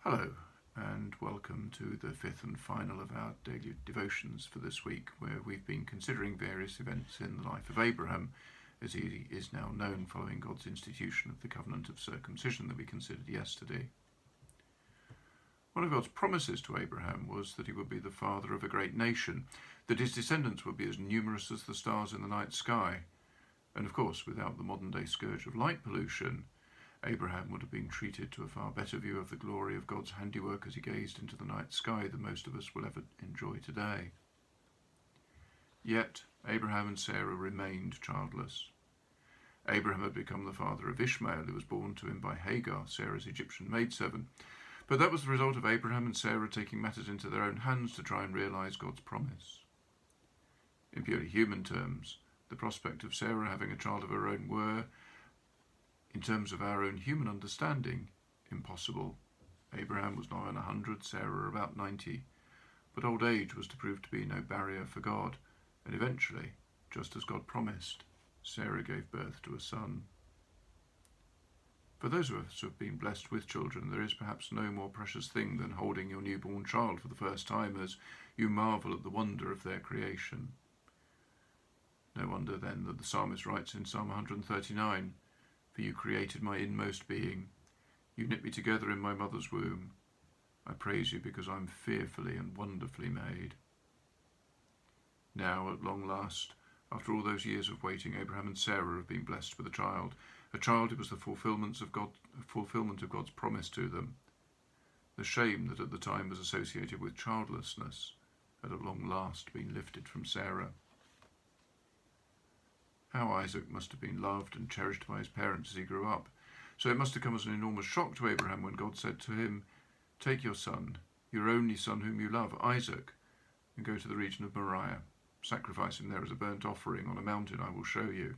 Hello, and welcome to the fifth and final of our daily devotions for this week, where we've been considering various events in the life of Abraham, as he is now known following God's institution of the covenant of circumcision that we considered yesterday. One of God's promises to Abraham was that he would be the father of a great nation, that his descendants would be as numerous as the stars in the night sky, and of course, without the modern-day scourge of light pollution, Abraham would have been treated to a far better view of the glory of God's handiwork as he gazed into the night sky than most of us will ever enjoy today. Yet Abraham and Sarah remained childless. Abraham had become the father of Ishmael, who was born to him by Hagar, Sarah's Egyptian maidservant, but that was the result of Abraham and Sarah taking matters into their own hands to try and realize God's promise. In purely human terms, the prospect of Sarah having a child of her own were, in terms of our own human understanding, impossible. Abraham was nigh on 100, Sarah about 90, but old age was to prove to be no barrier for God, and eventually, just as God promised, Sarah gave birth to a son. For those of us who have been blessed with children, there is perhaps no more precious thing than holding your newborn child for the first time as you marvel at the wonder of their creation. No wonder then that the psalmist writes in Psalm 139, "For you created my inmost being. You knit me together in my mother's womb. I praise you because I'm fearfully and wonderfully made." Now, at long last, after all those years of waiting, Abraham and Sarah have been blessed with a child who was the fulfilment of God's promise to them. The shame that at the time was associated with childlessness had at long last been lifted from Sarah. How Isaac must have been loved and cherished by his parents as he grew up. So it must have come as an enormous shock to Abraham when God said to him, "Take your son, your only son whom you love, Isaac, and go to the region of Moriah. Sacrifice him there as a burnt offering on a mountain I will show you."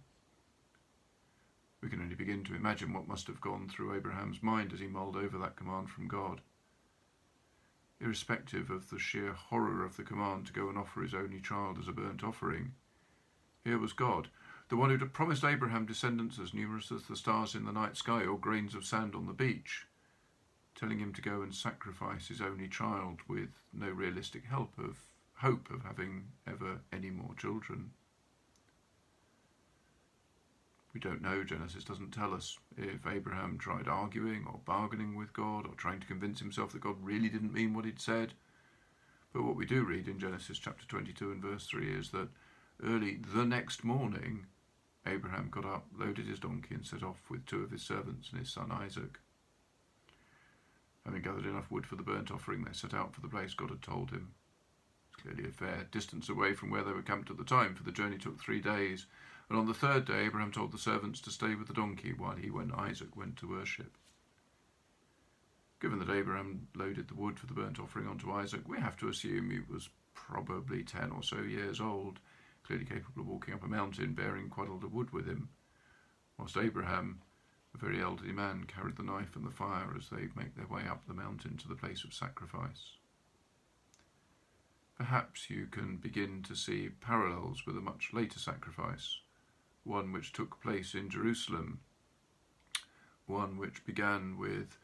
We can only begin to imagine what must have gone through Abraham's mind as he mulled over that command from God. Irrespective of the sheer horror of the command to go and offer his only child as a burnt offering, here was God, the one who had promised Abraham descendants as numerous as the stars in the night sky or grains of sand on the beach, telling him to go and sacrifice his only child with no realistic hope of having ever any more children. We don't know, Genesis doesn't tell us, if Abraham tried arguing or bargaining with God or trying to convince himself that God really didn't mean what he'd said. But what we do read in Genesis chapter 22 and verse 3 is that early the next morning, Abraham got up, loaded his donkey and set off with two of his servants and his son Isaac. Having gathered enough wood for the burnt offering, they set out for the place God had told him. It's clearly a fair distance away from where they were camped at the time, for the journey took 3 days, and on the third day Abraham told the servants to stay with the donkey while Isaac went to worship. Given that Abraham loaded the wood for the burnt offering onto Isaac, we have to assume he was probably 10 or so years old, clearly capable of walking up a mountain bearing quite a lot of wood with him, whilst Abraham, a very elderly man, carried the knife and the fire as they make their way up the mountain to the place of sacrifice. Perhaps you can begin to see parallels with a much later sacrifice, one which took place in Jerusalem, one which began with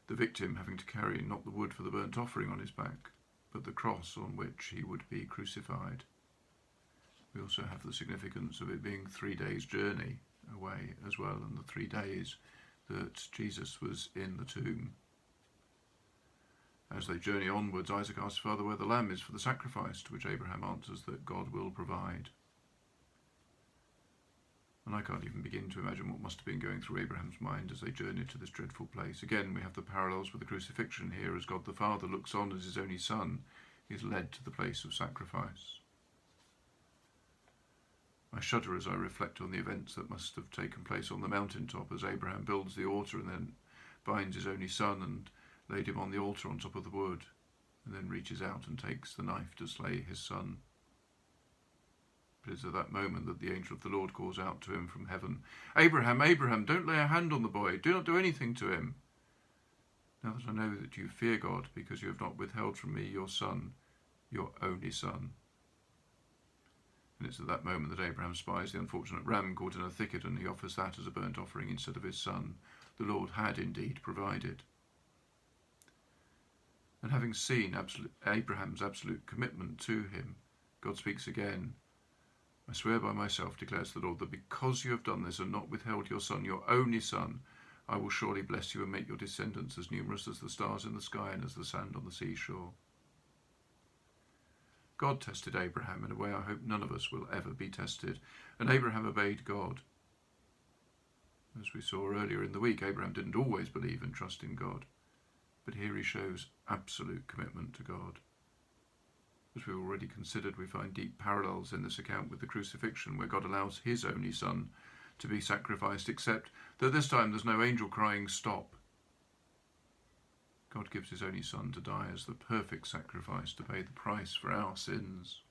the victim having to carry not the wood for the burnt offering on his back, but the cross on which he would be crucified. We also have the significance of it being 3 days' journey away as well, and the 3 days that Jesus was in the tomb. As they journey onwards, Isaac asks Father where the lamb is for the sacrifice, to which Abraham answers that God will provide. And I can't even begin to imagine what must have been going through Abraham's mind as they journeyed to this dreadful place. Again, we have the parallels with the crucifixion here, as God the Father looks on as his only son is led to the place of sacrifice. I shudder as I reflect on the events that must have taken place on the mountaintop as Abraham builds the altar and then binds his only son and laid him on the altar on top of the wood, and then reaches out and takes the knife to slay his son. It is at that moment that the angel of the Lord calls out to him from heaven, "Abraham, Abraham, don't lay a hand on the boy, do not do anything to him. Now that I know that you fear God, because you have not withheld from me your son, your only son." And it's at that moment that Abraham spies the unfortunate ram caught in a thicket, and he offers that as a burnt offering instead of his son. The Lord had indeed provided. And having seen Abraham's absolute commitment to him, God speaks again. I swear by myself, declares the Lord, that because you have done this and not withheld your son, your only son, I will surely bless you and make your descendants as numerous as the stars in the sky and as the sand on the seashore. God tested Abraham in a way I hope none of us will ever be tested, and Abraham obeyed God. As we saw earlier in the week, Abraham didn't always believe and trust in God, but here he shows absolute commitment to God. As we've already considered, we find deep parallels in this account with the crucifixion, where God allows his only son to be sacrificed, except that this time there's no angel crying, "Stop." God gives his only son to die as the perfect sacrifice to pay the price for our sins.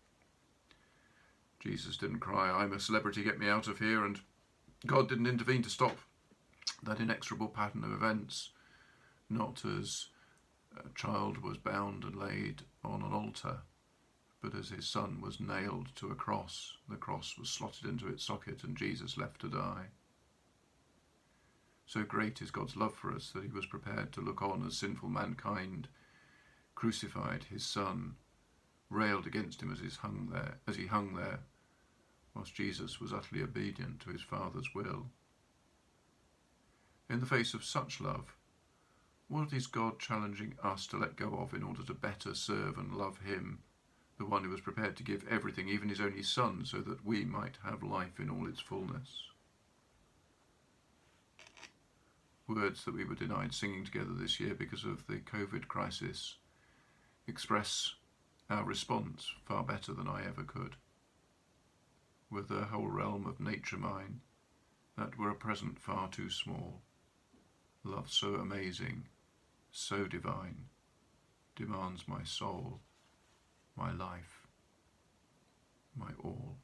Jesus didn't cry, "I'm a celebrity, get me out of here," and God didn't intervene to stop that inexorable pattern of events, not as a child was bound and laid on an altar, but as his son was nailed to a cross. The cross was slotted into its socket and Jesus left to die. So great is God's love for us that he was prepared to look on as sinful mankind crucified his son, railed against him as he hung there, whilst Jesus was utterly obedient to his Father's will. In the face of such love, what is God challenging us to let go of in order to better serve and love him, the one who was prepared to give everything, even his only son, so that we might have life in all its fullness? Words that we were denied singing together this year because of the COVID crisis express our response far better than I ever could. Were the whole realm of nature mine, that were a present far too small. Love so amazing, so divine, demands my soul, my life, my all.